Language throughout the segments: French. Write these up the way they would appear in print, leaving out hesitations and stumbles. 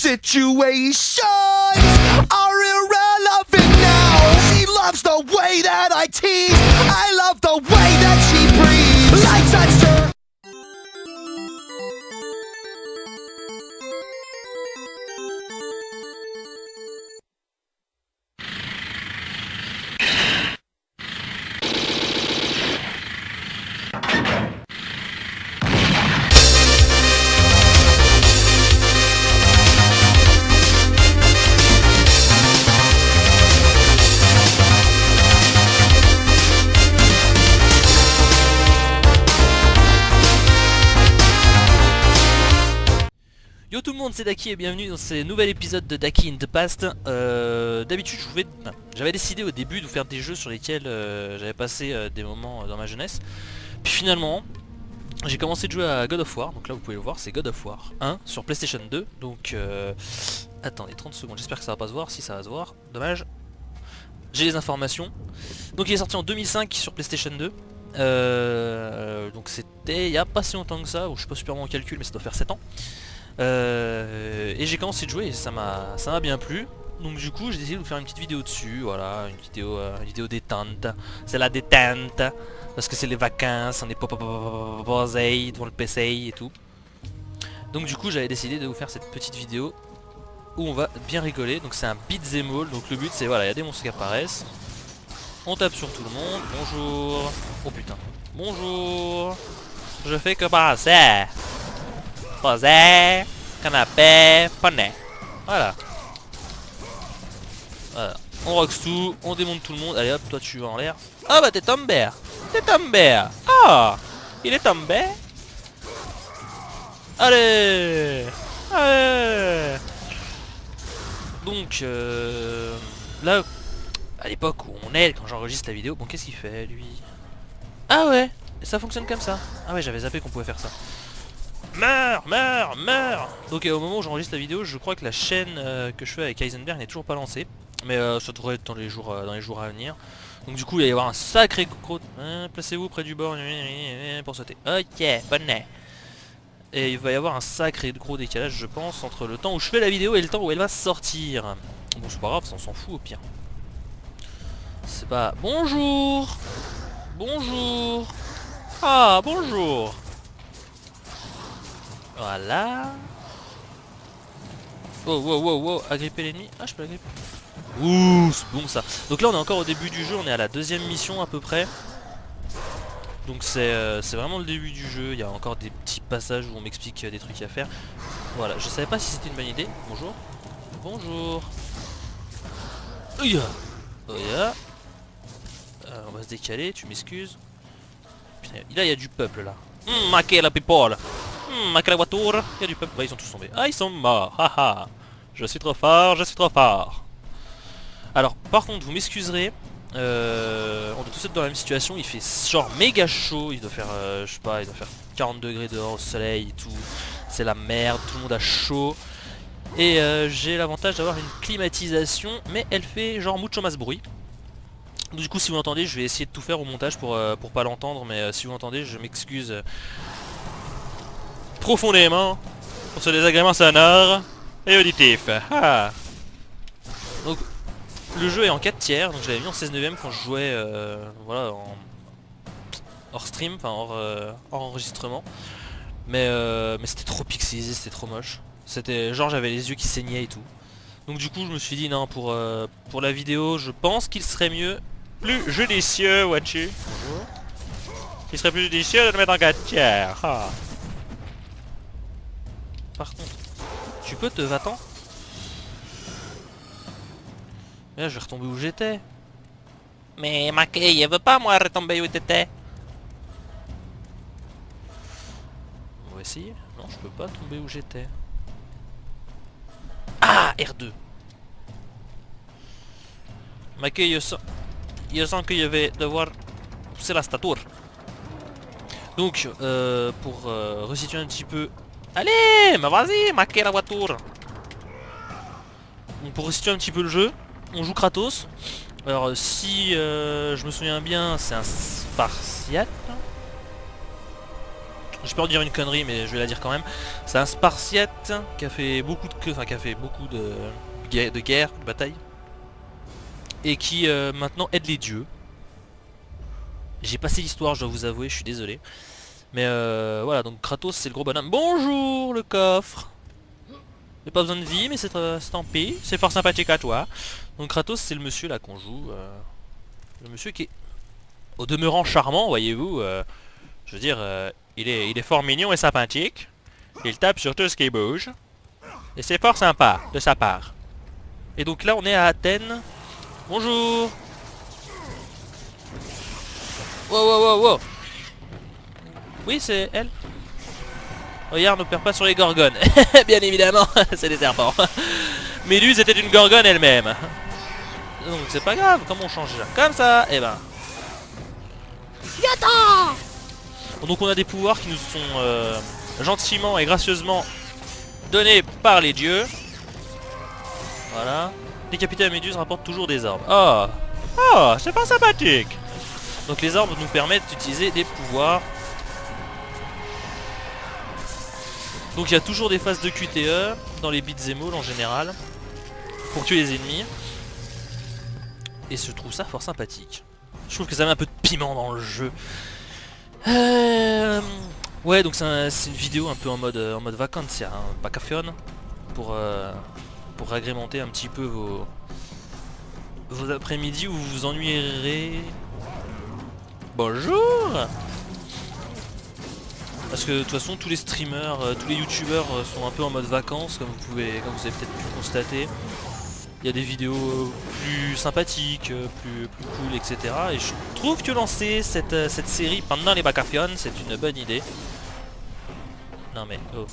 situations are irrelevant now. She loves the way that I tease. I love the way that she breathes. I touched her. Yo tout le monde, c'est Daki et bienvenue dans ce nouvel épisode de Daki in the Past. D'habitude j'avais décidé au début de vous faire des jeux sur lesquels j'avais passé des moments dans ma jeunesse. Puis finalement j'ai commencé de jouer à God of War, donc là vous pouvez le voir, c'est God of War 1 sur PlayStation 2. Donc attendez 30 secondes, j'espère que ça va pas se voir, si ça va se voir, dommage. J'ai les informations. Donc il est sorti en 2005 sur PlayStation 2. Donc c'était il y a pas si longtemps que ça, ou je suis pas super bon en calcul mais ça doit faire 7 ans. Et j'ai commencé de jouer et ça m'a bien plu. Donc du coup j'ai décidé de vous faire une petite vidéo dessus. Voilà, une vidéo détente. C'est la détente parce que c'est les vacances, on est posé devant le PC et tout. Donc du coup j'avais décidé de vous faire cette petite vidéo où on va bien rigoler. Donc c'est un beat'em all. Donc le but c'est voilà, il y a des monstres qui apparaissent. On tape sur tout le monde. Bonjour. Oh putain. Bonjour. Je fais que passer. Posé, canapé, poney. Voilà. Voilà. On rocks tout, on démonte tout le monde. Allez hop, toi tu vas en l'air. Ah bah t'es tombé. T'es tombé. Ah, il est tombé. Allez. Allez. Donc là, à l'époque où on est, quand j'enregistre la vidéo, bon qu'est-ce qu'il fait lui? Ah ouais, ça fonctionne comme ça. Ah ouais, j'avais zappé qu'on pouvait faire ça. Meurs, meurs, meurs. Donc au moment où j'enregistre la vidéo, je crois que la chaîne que je fais avec Heisenberg n'est toujours pas lancée. Mais ça devrait être dans les jours à venir. Donc du coup il va y avoir un sacré gros... placez-vous près du bord pour sauter. Ok, bonnet. Et il va y avoir un sacré gros décalage je pense entre le temps où je fais la vidéo et le temps où elle va sortir. Bon c'est pas grave, ça on s'en fout au pire. C'est pas... Bonjour. Bonjour. Ah bonjour. Voilà. Oh wow wow wow, agripper l'ennemi. Ah je peux l'agripper. Ouh c'est bon ça. Donc là on est encore au début du jeu, on est à la deuxième mission à peu près. Donc c'est vraiment le début du jeu, il y a encore des petits passages où on m'explique des trucs à faire. Voilà, je savais pas si c'était une bonne idée. Bonjour. Bonjour. Ouya. Ouya. On va se décaler, tu m'excuses. Putain, là il y a du peuple là. Ok la people. Avec la voiture, il y a du peuple. Ouais, ils sont tous tombés. Ah, ils sont morts. Haha. Je suis trop fort, je suis trop fort. Alors, par contre, vous m'excuserez. On est tous dans la même situation. Il fait genre méga chaud. Il doit faire, je sais pas, il doit faire 40 degrés dehors au soleil et tout. C'est la merde. Tout le monde a chaud. Et j'ai l'avantage d'avoir une climatisation. Mais elle fait genre mucho mas bruit. Du coup, si vous l'entendez, je vais essayer de tout faire au montage pour pas l'entendre. Mais si vous l'entendez, je m'excuse. Profondément pour ce désagrément sonore et auditif. Ah. Donc le jeu est en 4 tiers, donc je l'avais mis en 16/9 quand je jouais voilà, hors stream, enfin hors enregistrement. Mais c'était trop pixelisé, c'était trop moche. C'était genre j'avais les yeux qui saignaient et tout. Donc du coup je me suis dit non, pour la vidéo je pense qu'il serait mieux, plus judicieux, vois-tu. Il serait plus judicieux de le mettre en 4 tiers. Ah. Par contre, tu peux te va-t'en. Mais là je vais retomber où j'étais. Mais Mackey, elle veut pas moi retomber où t'étais. On va essayer. Non, je peux pas tomber où j'étais. Ah, R2. Mackey, je sens que je vais devoir pousser la stature. Donc, pour resituer un petit peu... Allez, mais vas-y, maquer la voiture. Donc pour resituer un petit peu le jeu, on joue Kratos. Alors si je me souviens bien, c'est un Spartiate. J'ai peur de dire une connerie mais je vais la dire quand même. C'est un Spartiate qui a fait beaucoup de guerres, de batailles. Et qui maintenant aide les dieux. J'ai passé l'histoire, je dois vous avouer, je suis désolé. Mais voilà, donc Kratos c'est le gros bonhomme. Bonjour le coffre. J'ai pas besoin de vie mais c'est tant pis, c'est fort sympathique à toi. Donc Kratos c'est le monsieur là qu'on joue. Le monsieur qui est au demeurant charmant, voyez-vous. Je veux dire, il est fort mignon et sympathique. Il tape sur tout ce qui bouge. Et c'est fort sympa de sa part. Et donc là on est à Athènes. Bonjour. Wow wow wow wow. Oui c'est elle. Regarde, ne perds pas sur les gorgones. Bien évidemment, c'est des serpents. Méduse était une gorgone elle-même. Donc c'est pas grave, comment on change ça? Comme ça, et ben. Yata. Donc on a des pouvoirs qui nous sont gentiment et gracieusement donnés par les dieux. Voilà. Décapiter la méduse rapporte toujours des orbes. Oh, oh, c'est pas sympathique. Donc les orbes nous permettent d'utiliser des pouvoirs. Donc il y a toujours des phases de QTE dans les beat'em all en général pour tuer les ennemis. Et je trouve ça fort sympathique. Je trouve que ça met un peu de piment dans le jeu. Ouais, donc c'est une vidéo un peu en mode vacances, un vacation pour agrémenter un petit peu vos après-midi où vous vous ennuierez. Bonjour. Parce que de toute façon tous les streamers, tous les youtubeurs sont un peu en mode vacances comme vous avez peut-être pu constater. Il y a des vidéos plus sympathiques, plus cool, etc. Et je trouve que lancer cette série pendant les vacations, c'est une bonne idée. Non mais oh.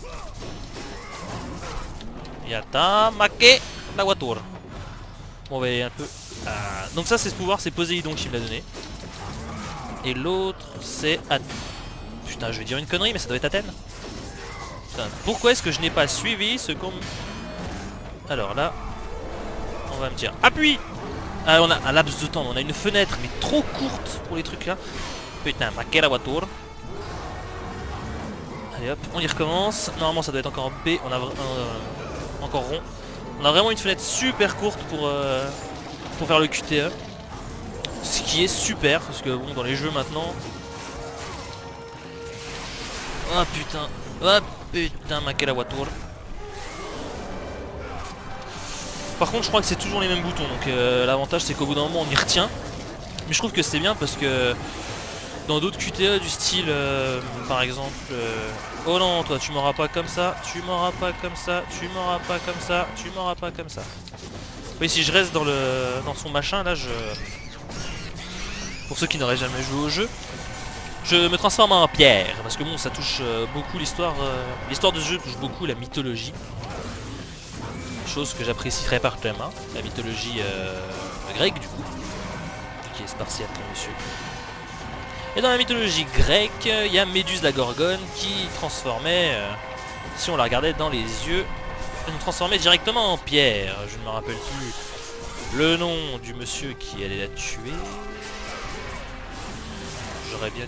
Yata make la voiture. Bon, on va y aller un peu. Donc ça c'est ce pouvoir, c'est Poséidon qui me l'a donné. Et l'autre c'est putain, je vais dire une connerie, mais ça doit être Athènes. Putain, pourquoi est-ce que je n'ai pas suivi ce qu'on... Alors là, on va me dire appui. On a un laps de temps, on a une fenêtre, mais trop courte pour les trucs là. Putain, maquer la voiture. Allez hop, on y recommence. Normalement ça doit être encore B, on a encore rond. On a vraiment une fenêtre super courte pour faire le QTE. Ce qui est super, parce que bon, dans les jeux maintenant... Oh putain, maquer la voiture. Par contre je crois que c'est toujours les mêmes boutons, donc l'avantage c'est qu'au bout d'un moment on y retient. Mais je trouve que c'est bien parce que dans d'autres QTE du style par exemple oh non, toi tu m'auras pas comme ça, tu m'auras pas comme ça, tu m'auras pas comme ça, tu m'auras pas comme ça. Oui, si je reste dans son machin là, pour ceux qui n'auraient jamais joué au jeu, je me transforme en pierre, parce que bon ça touche beaucoup l'histoire de ce jeu touche beaucoup la mythologie. Chose que j'apprécie très particulièrement, la mythologie grecque du coup, qui est spartiate monsieur. Et dans la mythologie grecque, il y a Méduse la Gorgone qui transformait, si on la regardait dans les yeux, elle nous transformait directement en pierre. Je ne me rappelle plus le nom du monsieur qui allait la tuer. J'aurais bien...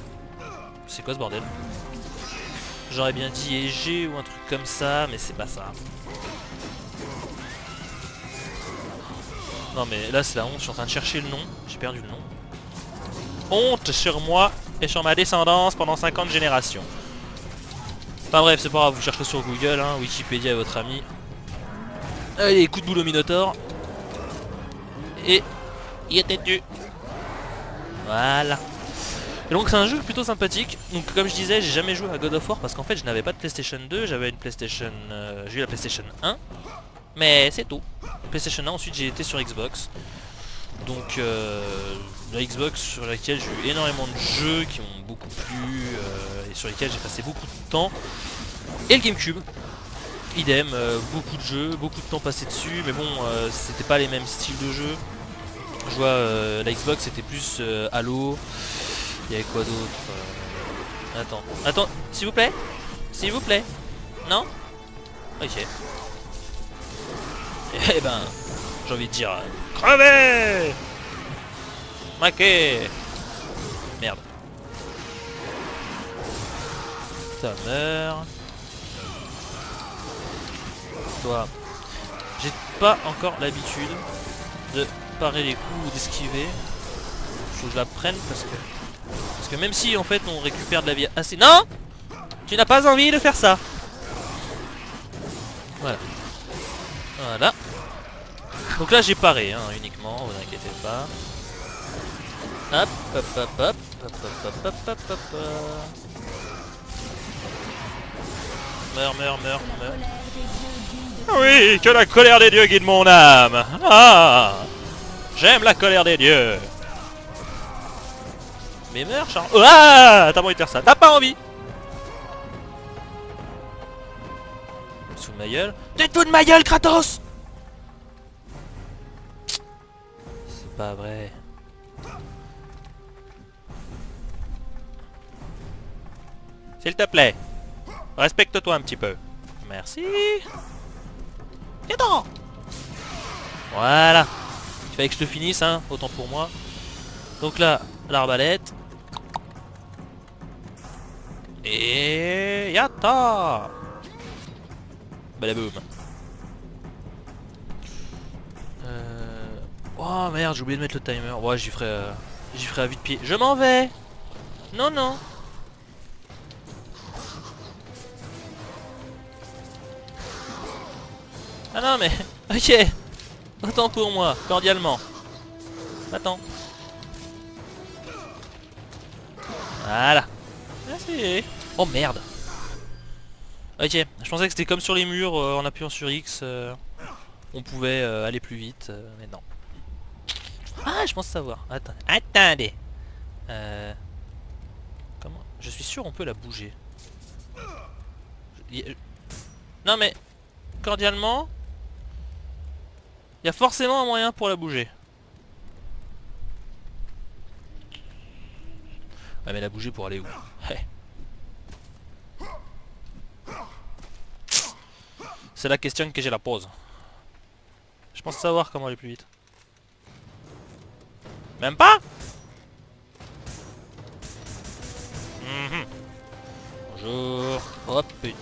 C'est quoi ce bordel? J'aurais bien dit Égée ou un truc comme ça, mais c'est pas ça. Non mais là c'est la honte, je suis en train de chercher le nom, j'ai perdu le nom. Honte sur moi et sur ma descendance pendant 50 générations. Enfin bref, c'est pas grave, vous chercherez sur Google, hein, Wikipédia est votre ami. Allez, coup de boule au Minotaure. Et... il était tu. Voilà. Et donc c'est un jeu plutôt sympathique. Donc comme je disais, j'ai jamais joué à God of War parce qu'en fait je n'avais pas de PlayStation 2, j'avais une PlayStation... j'ai eu la PlayStation 1. Mais c'est tout. PlayStation 1, ensuite j'ai été sur Xbox. Donc la Xbox sur laquelle j'ai eu énormément de jeux qui m'ont beaucoup plu et sur lesquels j'ai passé beaucoup de temps. Et le GameCube. Idem, beaucoup de jeux, beaucoup de temps passé dessus, mais bon, c'était pas les mêmes styles de jeu. Je vois la Xbox c'était plus Halo. Il y avait quoi d'autre Attends, s'il vous plaît. S'il vous plaît. Non? Ok. Eh ben, j'ai envie de dire... crevez! Maquet! Merde. Ça meurt. Toi. J'ai pas encore l'habitude de parer les coups ou d'esquiver. Faut que je la prenne parce que même si en fait on récupère de la vie assez... Non! Tu n'as pas envie de faire ça. Voilà. Voilà. Donc là j'ai paré hein, uniquement, vous inquiétez pas. Hop, hop, hop, hop, hop, hop, hop, hop, hop, hop. Meurs, meurs, meurs, meurs. Oui, que la colère des dieux guide mon âme. Ah, j'aime la colère des dieux. Mais meurs, Charles. Ah, t'as envie de faire ça. T'as pas envie. Sous ma gueule. Tu te fous de ma gueule, Kratos. C'est pas vrai. S'il te plaît, respecte-toi un petit peu. Merci. Viens-t'en. Voilà. Il fallait que je te finisse, hein, autant pour moi. Donc là, l'arbalète. Et... Yatta. Balaboum. Oh merde, j'ai oublié de mettre le timer. Ouais, j'y ferai à vite pied. Je m'en vais. Non, non. Ah non mais... Ok. Autant pour moi, cordialement. Attends. Voilà. Merci. Oh merde. Ok, je pensais que c'était comme sur les murs, en appuyant sur X, on pouvait aller plus vite, mais non. Ah, je pense savoir. Attendez. Comment? Je suis sûr on peut la bouger. Non mais, cordialement, il y a forcément un moyen pour la bouger. Ouais mais la bouger pour aller où? C'est la question que j'ai la pose. Je pense savoir comment aller plus vite. Même pas? Bonjour. Hop, putain,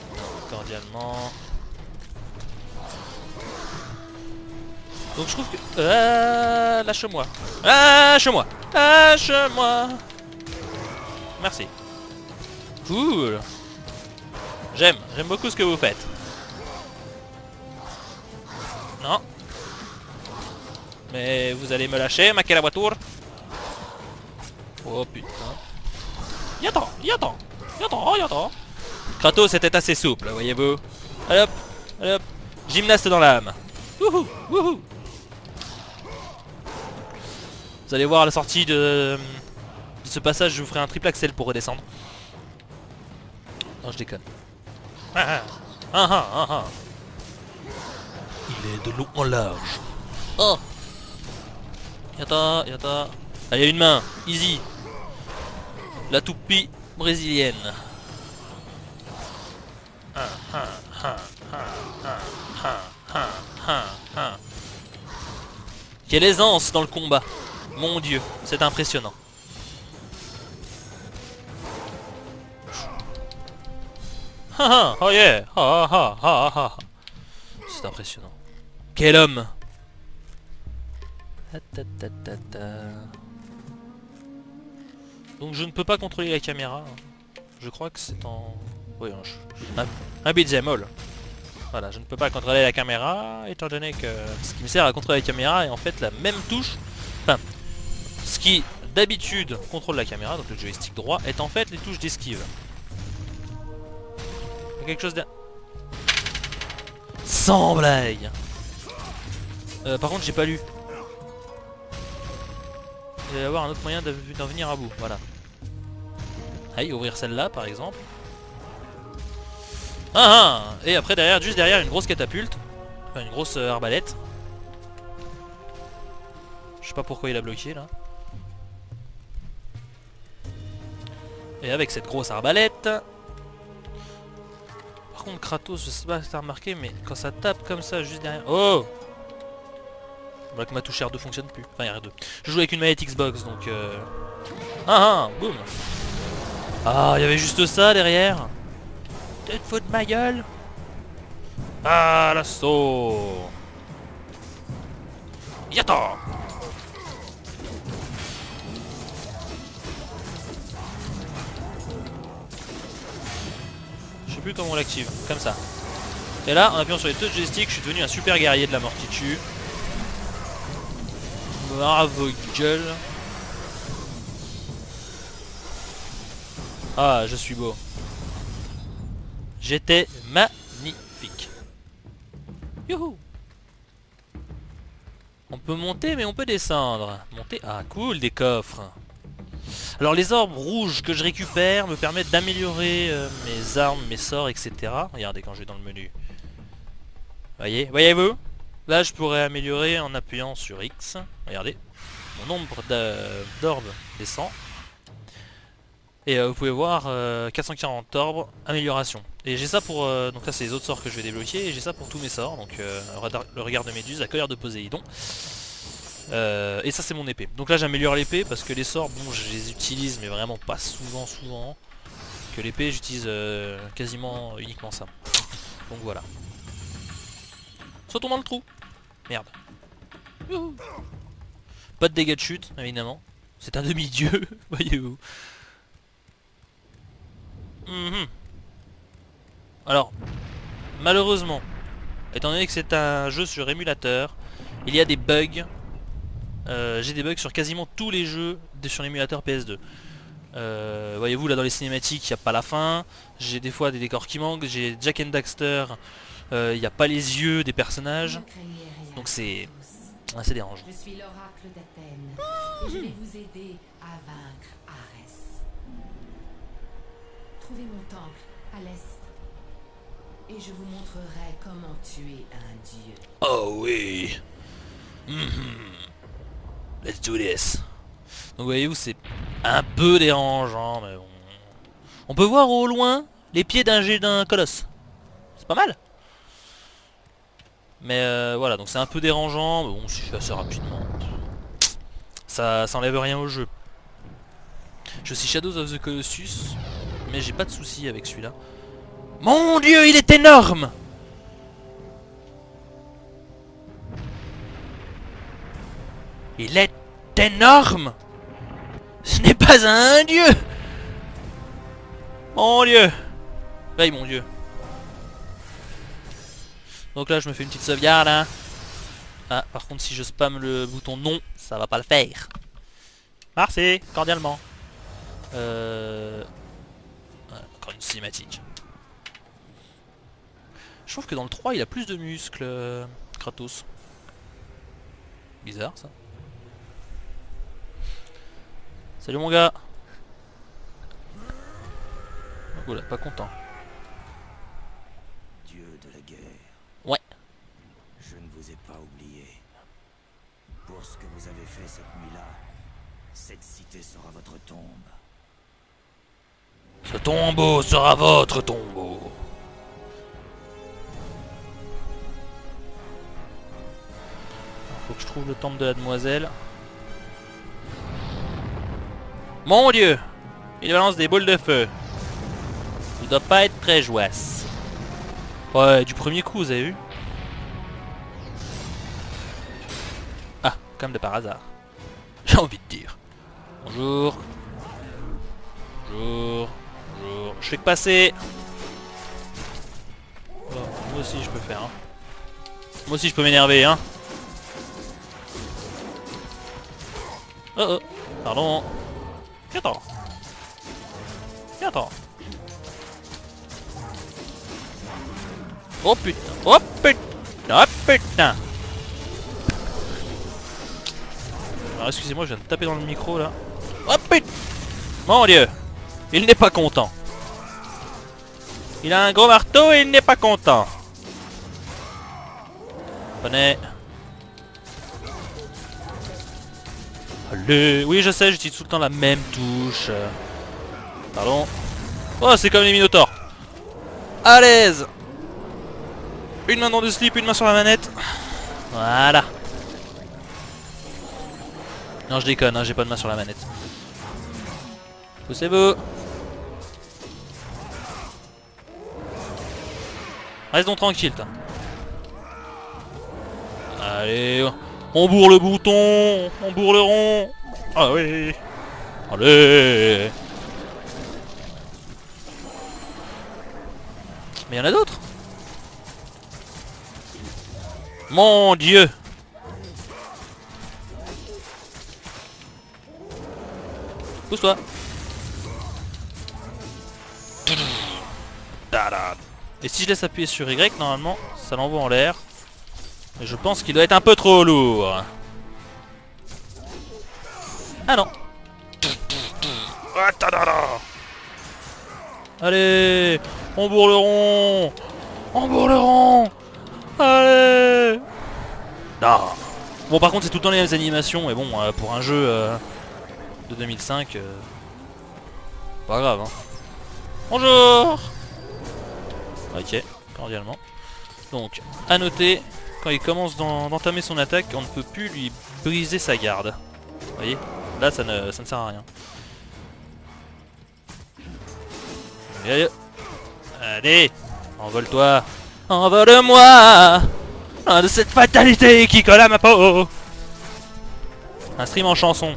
cordialement. Donc je trouve que... lâche-moi. Lâche-moi. Lâche-moi. Merci. Cool. J'aime beaucoup ce que vous faites. Non. Mais vous allez me lâcher, ma voiture. Oh putain. Yattends, yattends, yattends, yattends. Kratos était assez souple, voyez-vous. Allez hop, allez hop. Gymnaste dans l'âme. Wouhou, wouhou. Vous allez voir à la sortie de ce passage, je vous ferai un triple axel pour redescendre. Non, je déconne. Il est de long en large. Oh. Yata, yata. Allez, une main. Easy. La toupie brésilienne. Quelle aisance dans le combat. Mon dieu, c'est impressionnant. Oh yeah. C'est impressionnant. Quel homme. Donc je ne peux pas contrôler la caméra. Je crois que c'est en... Oui, un beat'em all. Voilà, je ne peux pas contrôler la caméra, étant donné que ce qui me sert à contrôler la caméra est en fait la même touche. Enfin, ce qui d'habitude contrôle la caméra, donc le joystick droit, est en fait les touches d'esquive. Il y a quelque chose de... Sans blague. Par contre j'ai pas lu. Il va y avoir un autre moyen d'en venir à bout, voilà. Allez, ouvrir celle-là par exemple. Et après derrière, juste derrière, une grosse catapulte. Enfin une grosse arbalète. Je sais pas pourquoi il a bloqué là. Et avec cette grosse arbalète. Par contre Kratos, je sais pas si t'as remarqué, mais quand ça tape comme ça juste derrière... Oh! Voilà que ma touche R2 fonctionne plus. Enfin R2. Je joue avec une manette Xbox donc... Boum! Ah, il y avait juste ça derrière. Tu te fous de ma gueule? Ah, l'assaut! Yatta! Je sais plus comment on l'active, comme ça. Et là, en appuyant sur les deux joysticks, je suis devenu un super guerrier de la mort qui tue. Bravo gueule. Ah, je suis beau. J'étais magnifique. Youhou! On peut monter mais on peut descendre. Monter, ah cool, des coffres. Alors les orbes rouges que je récupère me permettent d'améliorer mes armes, mes sorts, etc. Regardez quand je vais dans le menu. Voyez-vous? Là je pourrais améliorer en appuyant sur X. Regardez, mon nombre d'orbes descend. Et vous pouvez voir 440 orbes, amélioration. Et j'ai ça pour... donc là c'est les autres sorts que je vais débloquer. Et j'ai ça pour tous mes sorts. Donc le regard de Méduse, la colère de Poséidon. Et ça c'est mon épée. Donc là j'améliore l'épée parce que les sorts, bon je les utilise mais vraiment pas souvent. Que l'épée j'utilise quasiment uniquement ça. Donc voilà. Sautons dans le trou. Merde. Youhou. Pas de dégâts de chute évidemment. C'est un demi-dieu, voyez-vous. Alors, malheureusement, étant donné que c'est un jeu sur émulateur, il y a des bugs. J'ai des bugs sur quasiment tous les jeux sur l'émulateur PS2. Voyez-vous là dans les cinématiques, il n'y a pas la fin. J'ai des fois des décors qui manquent. J'ai Jak and Daxter, il n'y a pas les yeux des personnages. Donc c'est assez dérangeant. Je suis l'oracle d'Athènes et je vais vous aider à vaincre Arès. Trouvez mon temple à l'est et je vous montrerai comment tuer un dieu. Oh oui. Let's do this. Donc voyez-vous c'est un peu dérangeant mais bon. On peut voir au loin les pieds d'un colosse. C'est pas mal. Mais voilà, donc c'est un peu dérangeant, mais bon, si je fais assez rapidement, ça enlève rien au jeu. Je suis Shadows of the Colossus, mais j'ai pas de soucis avec celui-là. Mon dieu, il est énorme! Il est énorme! Ce n'est pas un dieu! Mon dieu! Veille mon dieu! Donc là je me fais une petite sauvegarde hein. Ah par contre si je spam le bouton non ça va pas le faire. Merci cordialement. Ouais, encore une cinématique. Je trouve que dans le 3 il a plus de muscles Kratos. Bizarre ça. Salut mon gars. Oula pas content. Dieu de la guerre. Ouais. Je ne vous ai pas oublié. Pour ce que vous avez fait cette nuit-là, cette cité sera votre tombe. Ce tombeau sera votre tombeau. Faut que je trouve le temple de la demoiselle. Mon dieu! Il balance des boules de feu. Il doit pas être très jouasse. Ouais, du premier coup, vous avez vu? Ah, comme de par hasard. J'ai envie de dire. Bonjour. Bonjour. Bonjour. Je fais que passer. Oh, moi aussi je peux faire. Hein. Moi aussi je peux m'énerver. Hein. Oh oh. Pardon. Viens-t'en. Viens-t'en. Oh putain. Oh putain. Oh putain. Alors excusez-moi, je viens de taper dans le micro là. Oh putain. Mon dieu. Il n'est pas content. Il a un gros marteau et il n'est pas content. Venez. Allez. Oui je sais, j'utilise tout le temps la même touche. Pardon. Oh c'est comme les minotaures. À l'aise. Une main dans le slip, une main sur la manette. Voilà. Non je déconne, hein, j'ai pas de main sur la manette. Poussez-vous. Reste donc tranquille, toi. Allez, on bourre le bouton, on bourre le rond. Ah oui. Allez. Mais il y en a d'autres. Mon Dieu. Pousse-toi. Et si je laisse appuyer sur Y, normalement, ça l'envoie en l'air. Et je pense qu'il doit être un peu trop lourd. Ah non. Allez, on bourre le rond. On bourre le rond. Allez. Non. Bon, par contre, c'est tout le temps les mêmes animations. Et bon, pour un jeu de 2005, pas grave. Hein. Bonjour. Ok, cordialement. Donc, à noter, quand il commence d'entamer son attaque, on ne peut plus lui briser sa garde. Vous voyez? Là, ça ne sert à rien. Allez, allez, envole-toi. Envole-moi de cette fatalité qui colle à ma peau. Un stream en chanson.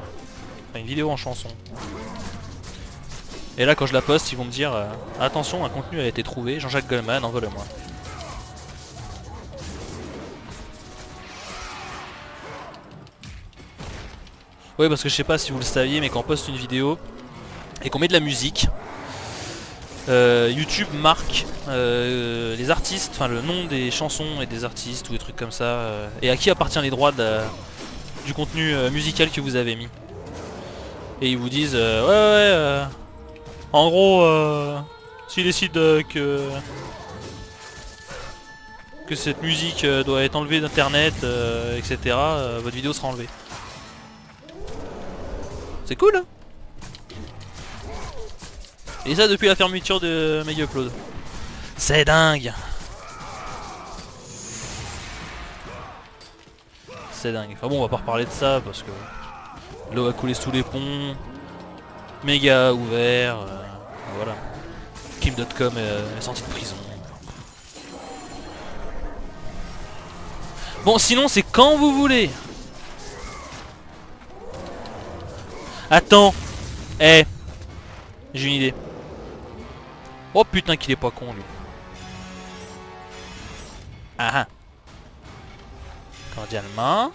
Enfin, une vidéo en chanson. Et là, quand je la poste, ils vont me dire attention, un contenu a été trouvé, Jean-Jacques Goldman, envole-moi. Oui, parce que je sais pas si vous le saviez, mais quand on poste une vidéo et qu'on met de la musique, YouTube marque les artistes, enfin le nom des chansons et des artistes ou des trucs comme ça, et à qui appartient les droits du contenu musical que vous avez mis. Et ils vous disent ouais, en gros, s'ils décident que cette musique doit être enlevée d'internet, etc., votre vidéo sera enlevée. C'est cool, hein. Et ça depuis la fermeture de MyUpload. C'est dingue. C'est dingue. Enfin bon, on va pas reparler de ça parce que l'eau a coulé sous les ponts. Méga ouvert. Voilà. Kim.com est sorti de prison. Bon, sinon c'est quand vous voulez. Attends. Eh. J'ai une idée. Oh putain qu'il est pas con lui. Ah ah. Cordialement.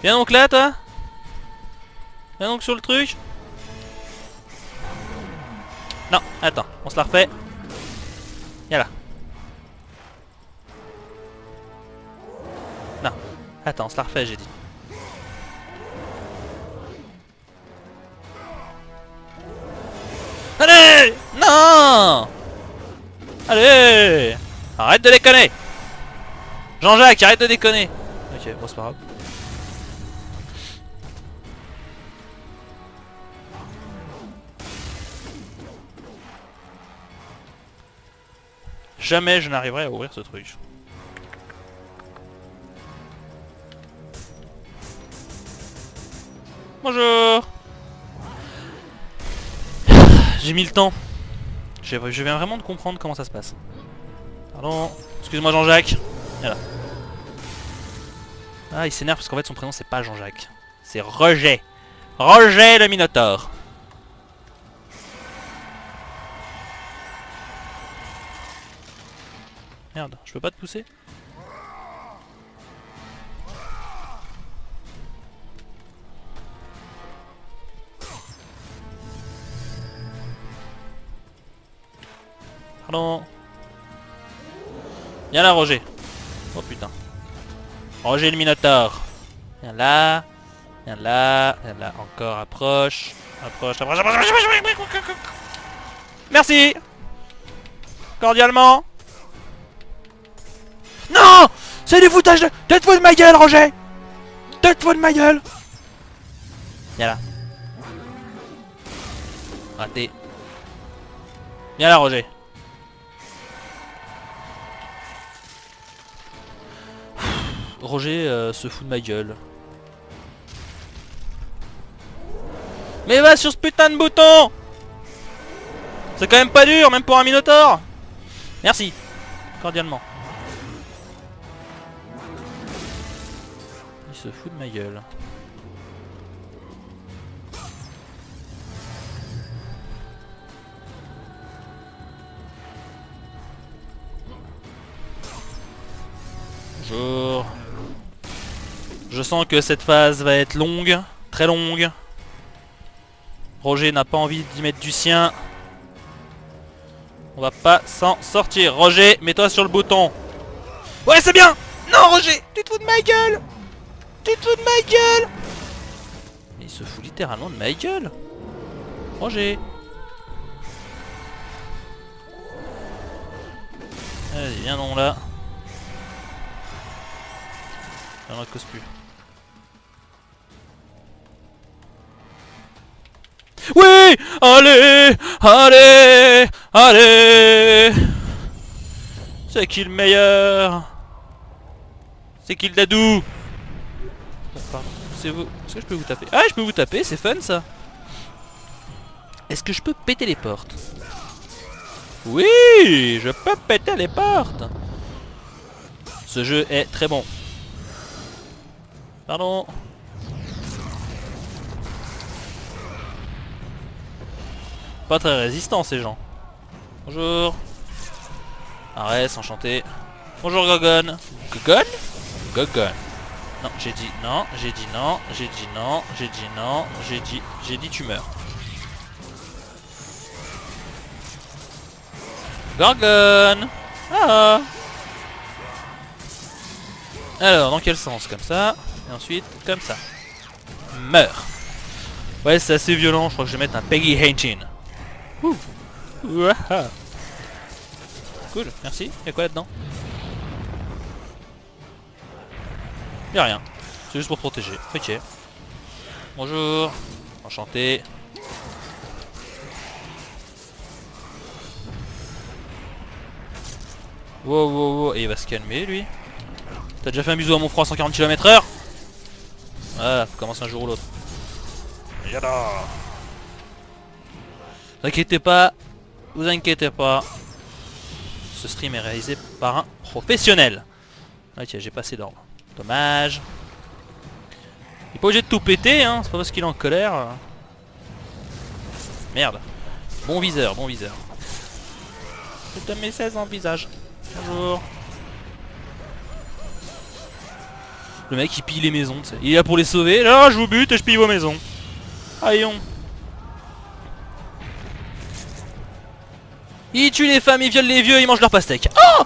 Viens donc là toi. Viens donc sur le truc. Non, attends, on se la refait. Viens là. Non, attends, on se la refait j'ai dit. Allez! Non! Allez! Arrête de déconner! Jean-Jacques, arrête de déconner! Ok, bon c'est pas grave. Jamais je n'arriverai à ouvrir ce truc. Bonjour! J'ai mis le temps. Je viens vraiment de comprendre comment ça se passe. Pardon. Excuse-moi Jean-Jacques. Voilà. Ah, il s'énerve parce qu'en fait son prénom c'est pas Jean-Jacques. C'est Roger. Roger le Minotaure. Merde, je peux pas te pousser? Pardon. Viens là Roger. Oh putain. Roger le Minotaure. Viens là. Viens là. Viens là. Encore approche. Approche, approche, approche. Merci. Cordialement. Non. C'est du foutage de... Tête-toi de ma gueule Roger. Tête-toi de ma gueule. Viens là. Raté. Viens là Roger. Roger se fout de ma gueule. Mais va sur ce putain de bouton. C'est quand même pas dur, même pour un Minotaure. Merci. Cordialement. Il se fout de ma gueule. Bonjour. Je sens que cette phase va être longue, très longue. Roger n'a pas envie d'y mettre du sien. On va pas s'en sortir. Roger, mets-toi sur le bouton. Ouais, c'est bien. Non, Roger, tu te fous de ma gueule. Tu te fous de ma gueule. Mais il se fout littéralement de ma gueule. Roger. Vas-y, viens donc là. Il en cause plus. Oui! Allez! Allez! Allez! C'est qui le meilleur? C'est qui le dadou? Bon, pardon, c'est vous. Est-ce que je peux vous taper? Ah, je peux vous taper, c'est fun ça! Est-ce que je peux péter les portes? Oui! Je peux péter les portes! Ce jeu est très bon. Pardon. Pas très résistant ces gens. Bonjour. Arrête, enchanté. Bonjour Gogon. Gogon? Gogon. Non, j'ai dit non, j'ai dit non, j'ai dit non, j'ai dit non, j'ai dit tu meurs. Gorgon. Ah. Alors, dans quel sens? Comme ça. Et ensuite, comme ça. Meurs. Ouais, c'est assez violent. Je crois que je vais mettre un Peggy 18. Ouh. Ouah. Cool, merci. Y'a quoi là-dedans? Y'a rien. C'est juste pour protéger. Ok. Bonjour. Enchanté. Wow, wow, wow. Et il va se calmer, lui. T'as déjà fait un bisou à mon frère à 140 km/h? Voilà, faut commencer un jour ou l'autre. Yada. Vous inquiétez pas. Vous inquiétez pas. Ce stream est réalisé par un professionnel. Ok, j'ai passé d'ordre. Dommage. Il est pas obligé de tout péter, hein. C'est pas parce qu'il est en colère. Merde. Bon viseur, bon viseur. Je te mets 16 en visage. Bonjour. Le mec il pille les maisons, tu sais. Il est là pour les sauver. Là, je vous bute et je pille vos maisons. Aïon. Il tue les femmes, il viole les vieux, il mange leur pastèque. Oh!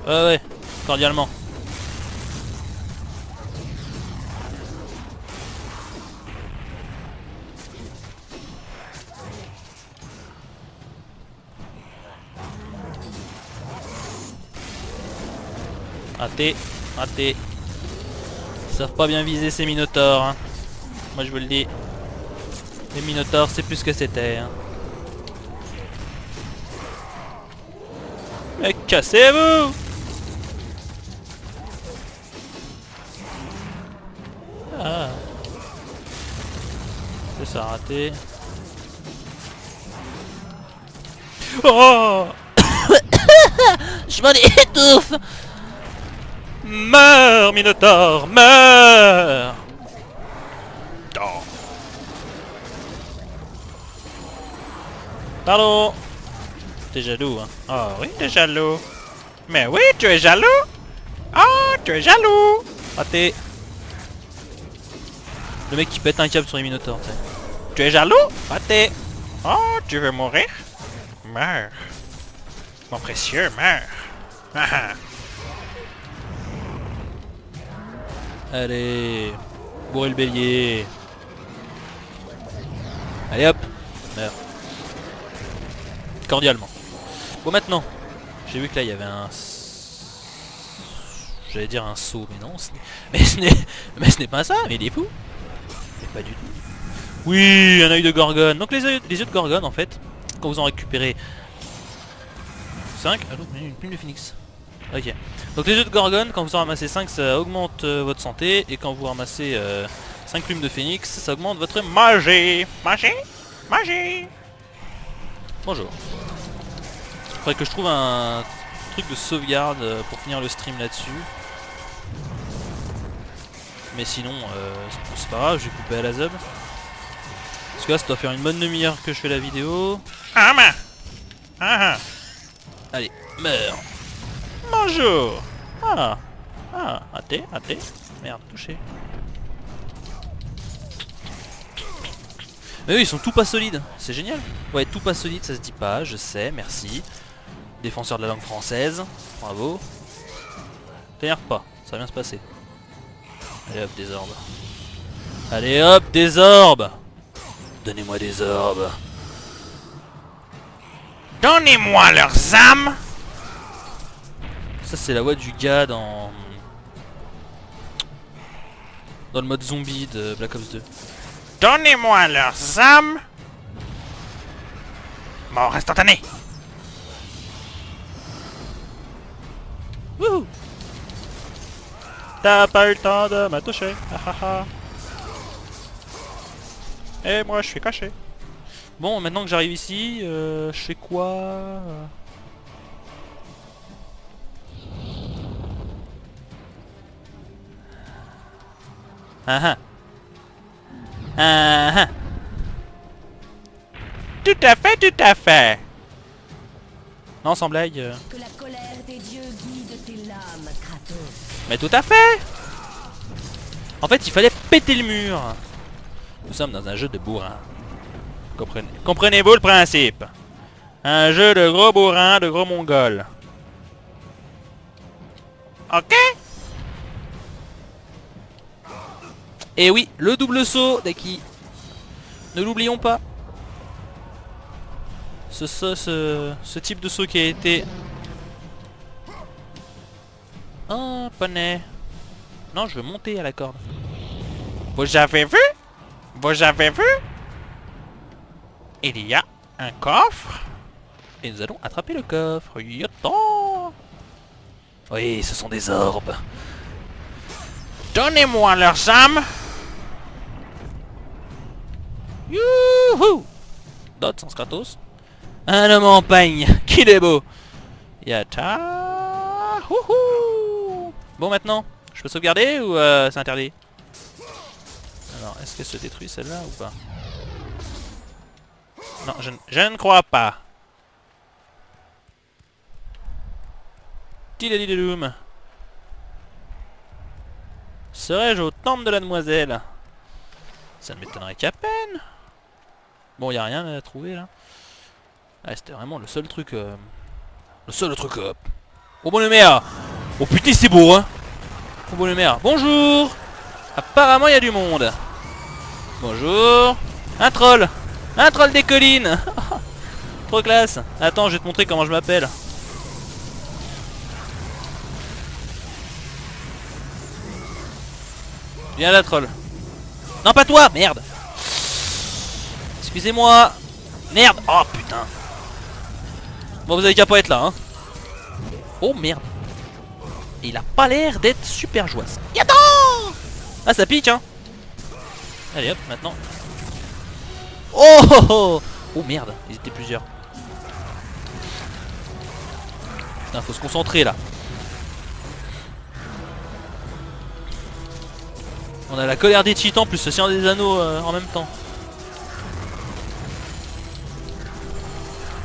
Ouais, cordialement. Raté, raté. Ils savent pas bien viser ces minotaures, hein. Moi je vous le dis. Les minotaures c'est plus ce que c'était, hein. Mais cassez-vous! Ah. C'est ça, raté. Oh! Je m'en étouffe! Meurs, Minotaure, meurs! Oh. Pardon. T'es jaloux, hein? Oh oui, t'es jaloux. Mais oui, tu es jaloux. Oh, tu es jaloux. Raté. Le mec qui pète un câble sur les Minotaures, tu sais. Tu es jaloux? Raté. Oh, tu veux mourir? Meurs. Mon précieux, meurs. Allez, bourrez le bélier. Allez hop, meurs. Cordialement. Bon maintenant, j'ai vu que là il y avait un... J'allais dire un saut, mais non, mais ce n'est pas ça, mais il est fou. Mais pas du tout. Oui, un œil de Gorgone. Donc les yeux de Gorgone en fait, quand vous en récupérez 5, ah non, une plume de phoenix. Ok. Donc les œufs de Gorgone, quand vous en ramassez 5, ça augmente votre santé. Et quand vous ramassez 5 plumes de phénix, ça augmente votre magie. Magie. Magie. Bonjour. Faudrait que je trouve un truc de sauvegarde pour finir le stream là-dessus. Mais sinon, c'est pas grave, je vais couper à la zub. Parce que là, ça doit faire une bonne demi-heure que je fais la vidéo. Ah ma. Ah. Allez, meurs. Bonjour. Ah. Ah, athée, athée. Merde, touché. Mais oui, ils sont tout pas solides. C'est génial. Ouais, tout pas solide, ça se dit pas, je sais, merci. Défenseur de la langue française. Bravo. T'énerve pas, ça va bien se passer. Allez hop, des orbes. Allez hop, des orbes. Donnez-moi des orbes. Donnez-moi leurs âmes. Ça c'est la voix du gars dans le mode zombie de Black Ops 2. Donnez-moi leurs âmes. Mort instantanée. Wouhou. T'as pas eu le temps de me toucher. Et moi je suis caché. Bon, maintenant que j'arrive ici, je fais quoi? Ah ah. Ah ah. Tout à fait, tout à fait. Non, sans blague. Que la colère des dieux guide tes lames, Kratos. Mais tout à fait. En fait, il fallait péter le mur. Nous sommes dans un jeu de bourrin. Comprenez-vous le principe? Un jeu de gros bourrins, de gros mongols. Ok. Et oui, le double saut d'Aki. Ne l'oublions pas. Ce type de saut qui a été... Oh, poney. Non, je veux monter à la corde. Vous avez vu? Vous avez vu? Il y a un coffre. Et nous allons attraper le coffre. Yotan. Oui, ce sont des orbes. Donnez-moi leurs âmes. Youhou. D'autres sans Kratos. Un homme en pagne. Qu'il est beau. Yata. Houhou. Bon, maintenant, je peux sauvegarder ou c'est interdit? Alors, est-ce qu'elle se détruit celle-là ou pas? Non, je ne crois pas. Tidalidoum. Serais-je au temple de la demoiselle? Ça ne m'étonnerait qu'à peine. Bon, y a rien à trouver là. Ah, c'était vraiment le seul truc. Oh bon le maire. Oh putain, c'est beau hein. Oh bon le maire. Bonjour. Apparemment, il y a du monde. Bonjour. Un troll. Un troll des collines. Trop classe. Attends, je vais te montrer comment je m'appelle. Viens là, troll. Non, pas toi, merde. Excusez-moi. Merde. Oh putain. Bon, vous avez qu'à pas être là, hein. Oh merde. Et il a pas l'air d'être super joyeux. Yattends. Ah, ça pique, hein. Allez hop, maintenant. Oh oh oh. Oh merde, ils étaient plusieurs. Putain, faut se concentrer là. On a la colère des titans plus le Seigneur des Anneaux en même temps.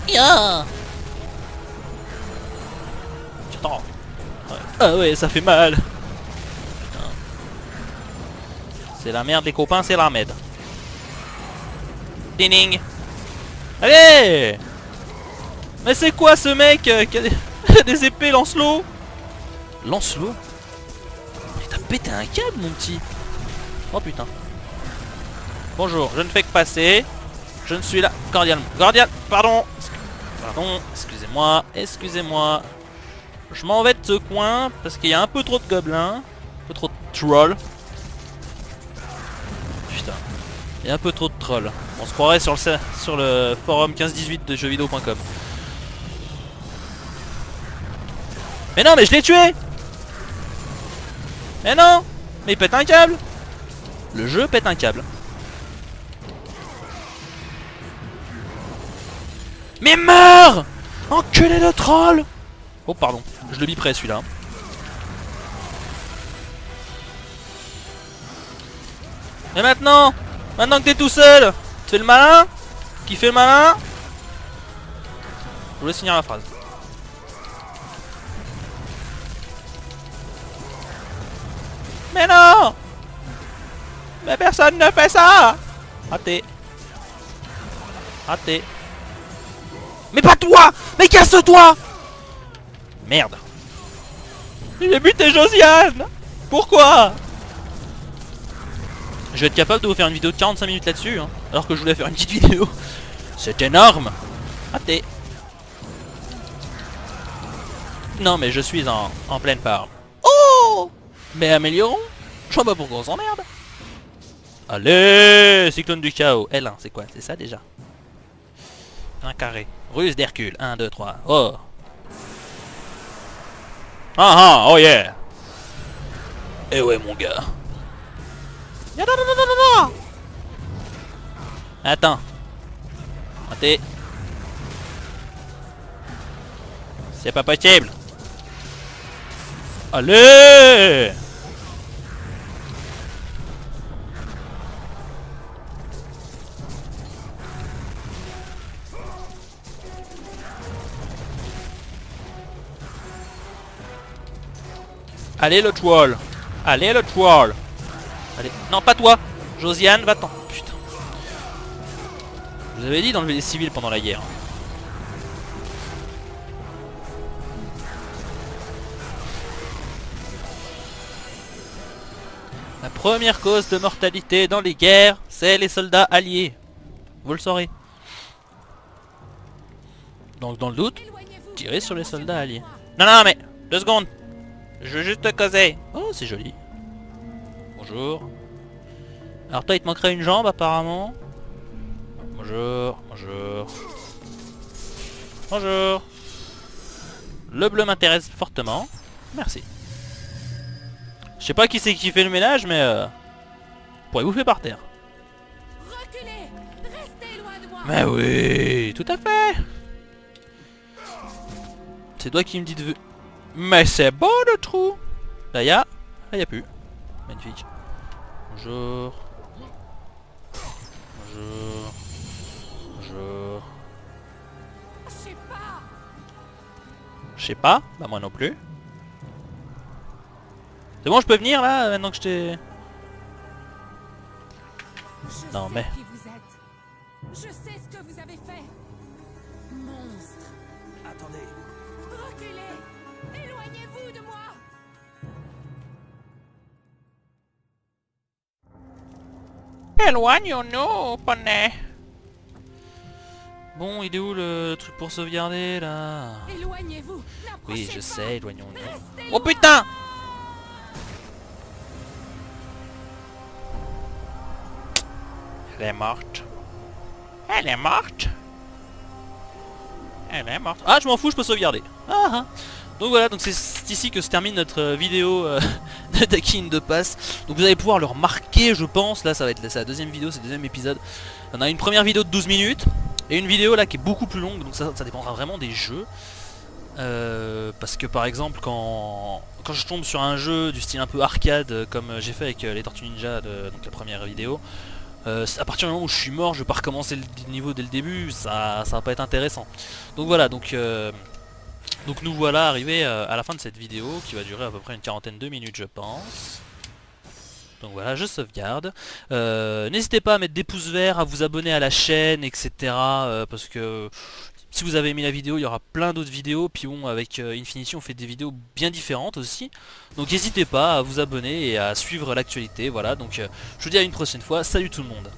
Ya. Attends. Ouais. Ah ouais, ça fait mal. C'est la merde les copains, c'est la merde. Ding. Allez. Mais c'est quoi ce mec qui a des épées Lancelot? Lancelot? Mais t'as pété un câble mon petit. Oh putain. Bonjour, je ne fais que passer. Je ne suis là cordialement. Cordial, pardon. Pardon, excusez-moi, excusez-moi. Je m'en vais de ce coin parce qu'il y a un peu trop de gobelins. Un peu trop de trolls. Putain. Il y a un peu trop de trolls. On se croirait sur le forum 15-18 de jeuxvideo.com. Mais non, mais je l'ai tué. Mais non. Mais il pète un câble. Le jeu pète un câble. Mais meurs. Enculé de troll. Oh pardon, je le biperai celui-là. Mais maintenant que t'es tout seul, tu fais le malin. Qui fait le malin? Je vous laisse finir la phrase. Mais non. Mais personne ne fait ça. Raté. Raté. Mais pas toi. Mais casse-toi. Merde. J'ai buté Josiane. Pourquoi? Je vais être capable de vous faire une vidéo de 45 minutes là-dessus, hein, alors que je voulais faire une petite vidéo. C'est énorme. Raté. Non mais je suis en pleine forme. Oh. Mais améliorons. Je vois pas pourquoi on s'emmerde. Allez, cyclone du chaos. L1, c'est quoi? C'est ça déjà? Un carré. Ruse d'Hercule. 1, 2, 3. Oh. Ah ah, oh yeah. Eh ouais mon gars. Non, non, non, non, non, non. Attends. Raté. C'est pas possible. Allez. Allez le troll. Allez le troll. Allez. Non pas toi. Josiane va-t'en. Putain. Je vous avais dit d'enlever les civils pendant la guerre. La première cause de mortalité dans les guerres, c'est les soldats alliés. Vous le saurez. Donc dans le doute, tirez sur les soldats alliés. Non non mais 2 secondes. Je veux juste te causer. Oh c'est joli. Bonjour. Alors toi il te manquerait une jambe apparemment. Bonjour. Bonjour. Bonjour. Le bleu m'intéresse fortement. Merci. Je sais pas qui c'est qui fait le ménage mais vous pourrez bouffer par terre. Reculez. Restez loin de moi. Mais oui, tout à fait. C'est toi qui me dis de... Mais c'est beau le trou. Là y'a... Là y'a plus. Magnifique. Bonjour. Bonjour. Bonjour. Je sais pas. Je sais pas. Bah moi non plus. C'est bon je peux venir là maintenant que je t'ai... Je Non, sais mais- qui vous êtes. Je sais ce que vous avez fait. Monstre. Attendez. Reculez. Éloignez-vous de moi. Éloignons-nous, poney. Bon, il est où le truc pour sauvegarder là? Éloignez-vous. Oui, N'approchez je pas. sais, éloignons-nous. Restez Oh loin. putain! Elle est morte. Elle est morte. Elle est morte. Ah, je m'en fous, je peux sauvegarder. Ah, ah. Donc voilà, donc c'est ici que se termine notre vidéo de Dakin de Pass. Donc vous allez pouvoir le remarquer, je pense. Là, ça va être la deuxième vidéo, c'est le deuxième épisode. On a une première vidéo de 12 minutes et une vidéo là qui est beaucoup plus longue. Donc ça dépendra vraiment des jeux. Parce que par exemple quand je tombe sur un jeu du style un peu arcade comme j'ai fait avec les Tortues Ninja donc la première vidéo, à partir du moment où je suis mort je vais pas recommencer le niveau dès le début, ça va pas être intéressant. Donc voilà, donc nous voilà arrivés à la fin de cette vidéo qui va durer à peu près une quarantaine de minutes je pense. Donc voilà, je sauvegarde. N'hésitez pas à mettre des pouces verts, à vous abonner à la chaîne, etc. Parce que si vous avez aimé la vidéo, il y aura plein d'autres vidéos. Puis bon, avec Infinity, on fait des vidéos bien différentes aussi. Donc n'hésitez pas à vous abonner et à suivre l'actualité. Voilà, donc je vous dis à une prochaine fois. Salut tout le monde.